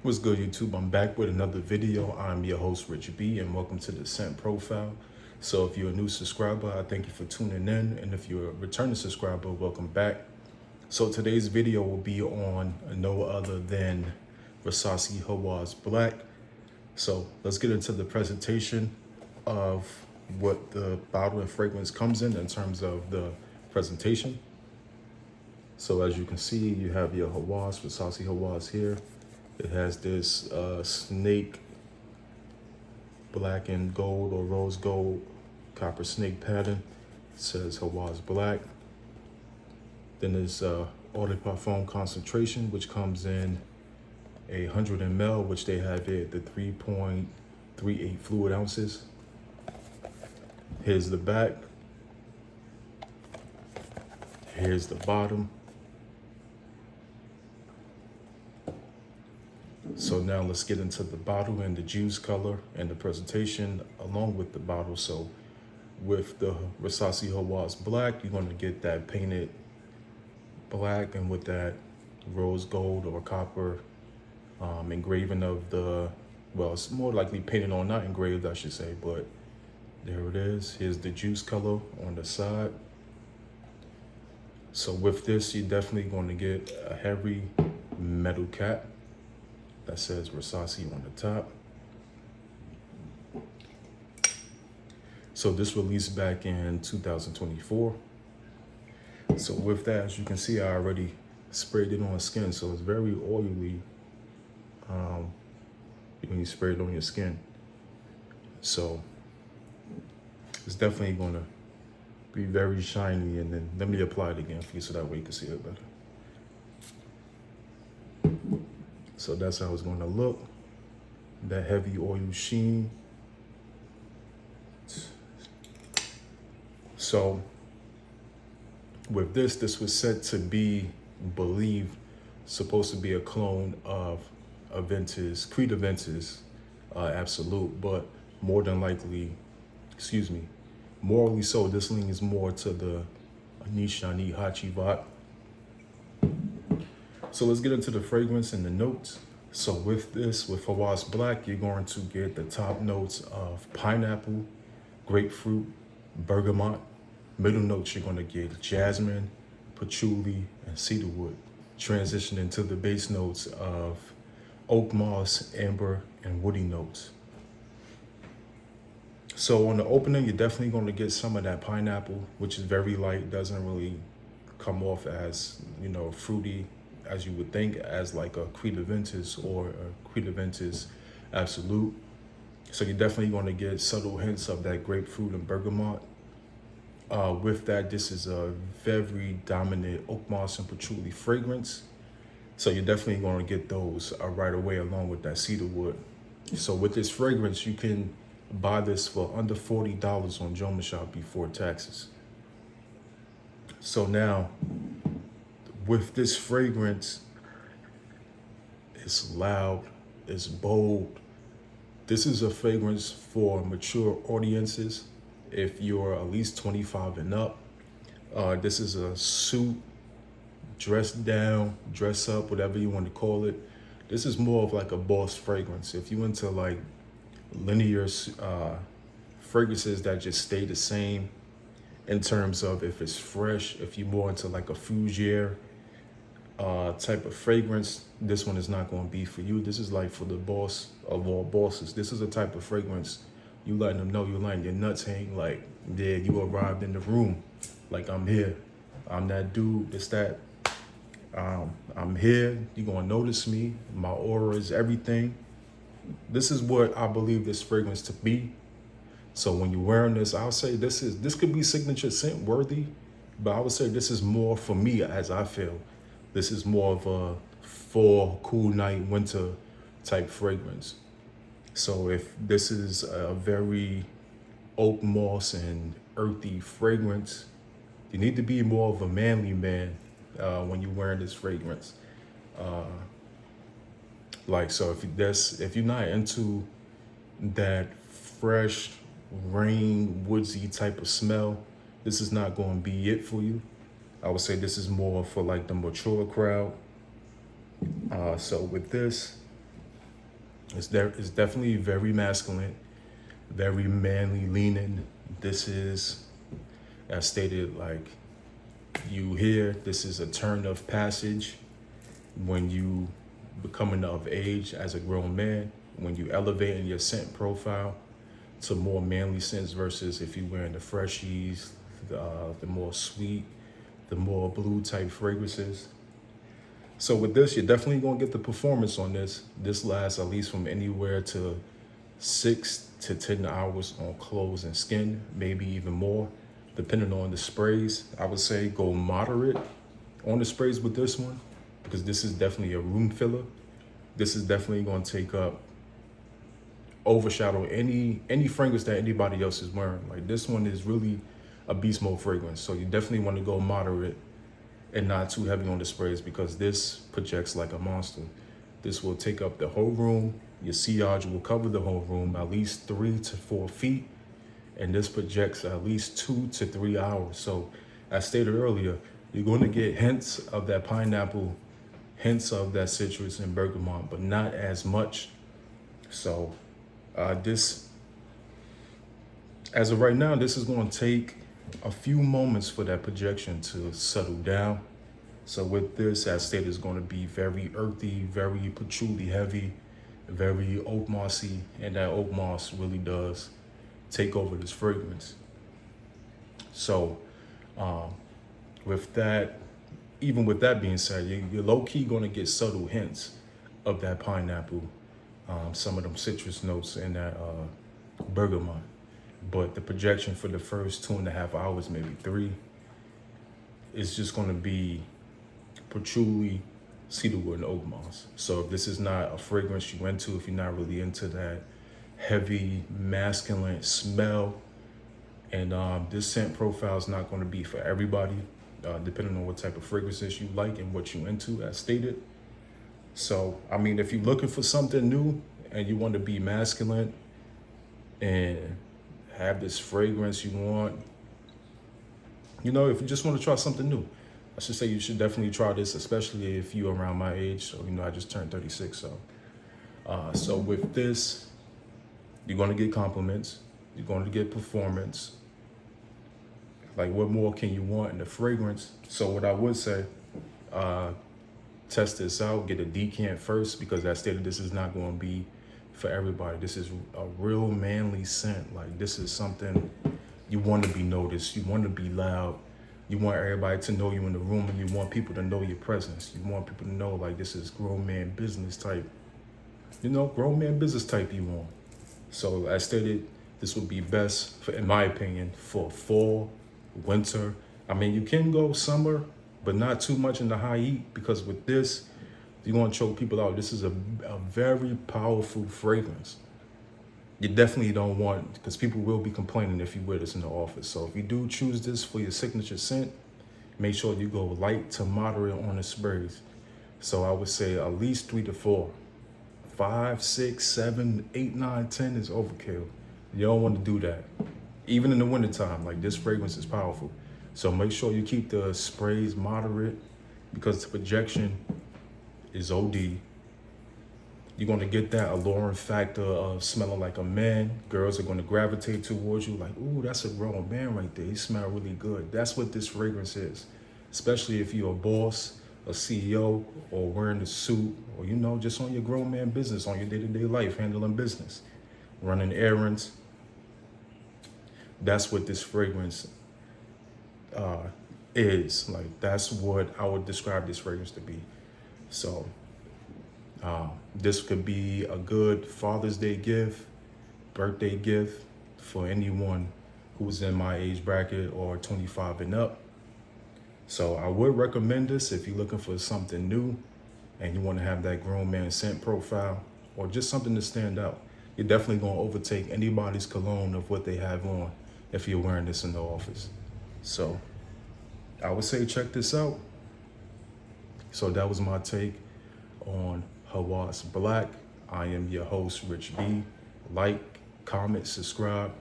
What's good, YouTube? I'm back with another video. I'm your host, Rich B, and welcome to the Scent Profile. So if you're a new subscriber, I thank you for tuning in. And if you're a returning subscriber, welcome back. So today's video will be on no other than Rasasi Hawas Black. So let's get into the presentation of what the bottle and fragrance comes in terms of the presentation. So as you can see, you have your Hawas, Rasasi Hawas here. It has this snake black and gold or rose gold copper snake pattern. It says Hawas Black. Then there's Eau de Parfum concentration, which comes in 100 ml, which they have here at the 3.38 fluid ounces. Here's the back. Here's the bottom. So now let's get into the bottle and the juice color and the presentation along with the bottle. So with the Rasasi Hawas Black, you're going to get that painted black and with that rose gold or copper engraving of the, well, it's more likely painted on, not engraved, I should say, but there it is. Here's the juice color on the side. So with this, you're definitely going to get a heavy metal cap that says Rasasi on the top. So this released back in 2024. So with that, as you can see, I already sprayed it on skin. So it's very oily when you spray it on your skin. So it's definitely gonna be very shiny. And then let me apply it again for you so that way you can see it better. So that's how it's going to look. That heavy oil sheen. So with this was said to be, supposed to be a clone of Aventus, Creed Aventus Absolute, but more than likely, morally so, this leans more to the Nishani Hachivat. So let's get into the fragrance and the notes. So with this, with Hawas Black, you're going to get the top notes of pineapple, grapefruit, bergamot. Middle notes, you're going to get jasmine, patchouli, and cedarwood. Transitioning to the base notes of oak moss, amber, and woody notes. So on the opening, you're definitely going to get some of that pineapple, which is very light, doesn't really come off as, fruity as you would think, as like a Creed Aventus or a Creed Aventus Absolute. So you're definitely going to get subtle hints of that grapefruit and bergamot. With that, this is a very dominant oak moss and patchouli fragrance. So you're definitely going to get those right away along with that cedarwood. So with this fragrance, you can buy this for under $40 on Joma Shop before taxes. So now, with this fragrance, it's loud, it's bold. This is a fragrance for mature audiences. If you're at least 25 and up, this is a suit, dress down, dress up, whatever you want to call it. This is more of like a boss fragrance. If you into like linear fragrances that just stay the same in terms of if it's fresh, if you're more into like a fougere type of fragrance, this one is not going to be for you. This is like for the boss of all bosses. This is a type of fragrance you letting them know, you're letting your nuts hang, like, yeah, you arrived in the room, like, I'm here, I'm that dude, it's that, I'm here, you're gonna notice me, my aura is everything. This is what I believe this fragrance to be. So when you're wearing this, I'll say this could be signature scent worthy, but I would say this is more for me, as I feel. This is more of a fall, cool night, winter type fragrance. So if this is a very oak moss and earthy fragrance, you need to be more of a manly man when you're wearing this fragrance. So if you're not into that fresh, rain, woodsy type of smell, this is not going to be it for you. I would say this is more for like the mature crowd. So with this, It's definitely very masculine, very manly leaning. This is, as stated, like you hear, this is a turn of passage when you becoming of age as a grown man, when you elevating your scent profile to more manly scents versus if you wearing the freshies, the more sweet, the more blue type fragrances. So with this, you're definitely gonna get the performance on this. This lasts at least from anywhere to 6 to 10 hours on clothes and skin, maybe even more, depending on the sprays. I would say go moderate on the sprays with this one because this is definitely a room filler. This is definitely gonna take up, overshadow any fragrance that anybody else is wearing. Like this one is really a beast mode fragrance. So you definitely want to go moderate and not too heavy on the sprays because this projects like a monster. This will take up the whole room. Your sillage will cover the whole room at least 3 to 4 feet. And this projects at least 2 to 3 hours. So as stated earlier, you're going to get hints of that pineapple, hints of that citrus and bergamot, but not as much. So this, as of right now, this is going to take a few moments for that projection to settle down. So with this, as stated, is going to be very earthy, very patchouli heavy, very oak mossy, and that oak moss really does take over this fragrance. So with that, even with that being said, you're low-key going to get subtle hints of that pineapple, some of them citrus notes, and that bergamot. But the projection for the first 2.5 hours, maybe 3, is just going to be patchouli, cedarwood, and oak moss. So if this is not a fragrance you into, if you're not really into that heavy masculine smell, and this scent profile is not going to be for everybody, depending on what type of fragrances you like and what you're into, as stated. So I mean, if you're looking for something new and you want to be masculine and have this fragrance you want, you know, if you just want to try something new, I should say you should definitely try this, especially if you're around my age. So, you know, I just turned 36. So with this, you're going to get compliments. You're going to get performance. Like, what more can you want in the fragrance? So what I would say, test this out, get a decant first, because as stated, this is not going to be for everybody. This is a real manly scent. Like, this is something you want to be noticed. You want to be loud. You want everybody to know you in the room, and you want people to know your presence. You want people to know, like, this is grown man business type. You know, grown man business type you want. So as stated, this would be best, for, in my opinion, for fall, winter. I mean, you can go summer, but not too much in the high heat, because with this, you're going to choke people out. This is a very powerful fragrance. You definitely don't want, because people will be complaining if you wear this in the office. So if you do choose this for your signature scent, make sure you go light to moderate on the sprays. So I would say at least 3 to 4. 5, 6, 7, 8, 9, 10 is overkill. You don't want to do that. Even in the wintertime, like, this fragrance is powerful. So make sure you keep the sprays moderate, because the projection is OD. You're going to get that alluring factor of smelling like a man. Girls are going to gravitate towards you like, ooh, that's a grown man right there. He smells really good. That's what this fragrance is, especially if you're a boss, a CEO, or wearing a suit, or, you know, just on your grown man business, on your day-to-day life, handling business, running errands. That's what this fragrance is. Like, that's what I would describe this fragrance to be. So this could be a good Father's Day gift, birthday gift for anyone who's in my age bracket or 25 and up. So I would recommend this if you're looking for something new and you want to have that grown man scent profile, or just something to stand out. You're definitely going to overtake anybody's cologne of what they have on if you're wearing this in the office. So I would say check this out. So that was my take on Hawas Black. I am your host, Rich B. Like, comment, subscribe.